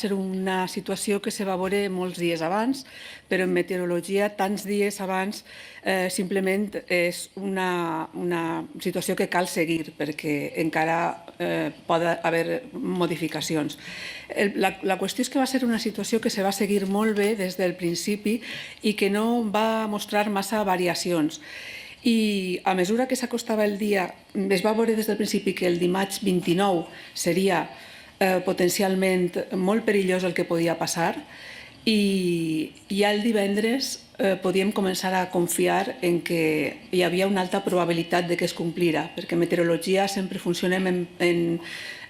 ser una situació que se va veure molts dies abans, però en meteorologia tants dies abans simplement és una situació que cal seguir perquè encara pot haver modificacions. La qüestió és que va ser una situació que se va seguir molt bé des del principi i que no va mostrar massa variacions. I a mesura que s'acostava el dia, es va veure des del principi que el dimarts 29 seria potencialment molt perillós el que podia passar i ja el divendres podíem començar a confiar en que hi havia una alta probabilitat de que es complira, perquè en meteorologia sempre funcionem en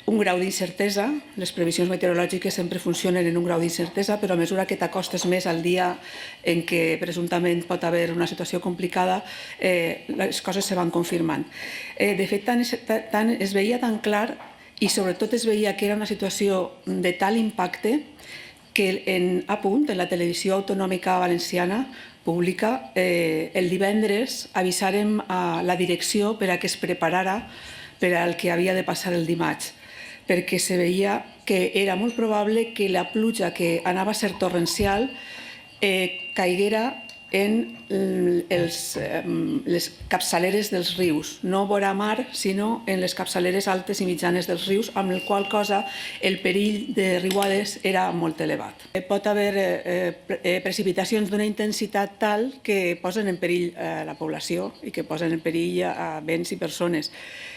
un grau d'incertesa, les previsions meteorològiques sempre funcionen en un grau d'incertesa, però a mesura que t'acostes més al dia en què presumptament pot haver una situació complicada, les coses se van confirmant. De fet, es veia tan clar i sobretot es veia que era una situació de tal impacte que en la televisió autonòmica valenciana pública, el divendres avisàrem a la direcció per a que es preparara per al que havia de passar el dimarts, perquè se veia que era molt probable que la pluja que anava a ser torrencial caiguera en les capçaleres dels rius, no vora mar, sinó en les capçaleres altes i mitjanes dels rius, amb la qual cosa el perill de riuades era molt elevat. Pot haver precipitacions d'una intensitat tal que posen en perill la població i que posen en perill a béns i persones.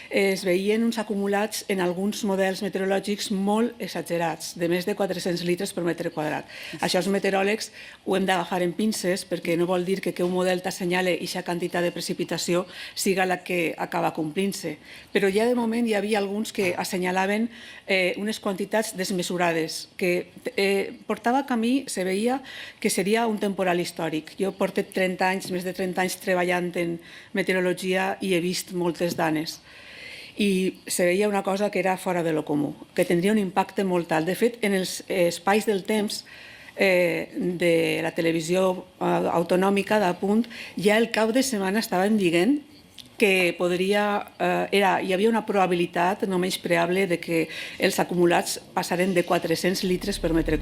Es veien uns acumulats en alguns models meteorològics molt exagerats, de més de 400 litres per metre quadrat. Això els meteoròlegs ho hem d'agafar en pinces perquè no vol dir que un model t'assenyale aquesta quantitat de precipitació siga la que acaba complint-se. Però ja de moment hi havia alguns que assenyalaven unes quantitats desmesurades, que portava camí, se veia que seria un temporal històric. Jo porto 30 anys, més de 30 anys treballant en meteorologia i he vist moltes danes. I se veia una cosa que era fora de lo comú, que tindria un impacte molt alt. De fet, en els espais del temps de la televisió autonòmica d'Apunt, ja el cap de setmana estàvem dient que hi havia una probabilitat no menyspreable de que els acumulats passaren de 400 litres per metre quadrat.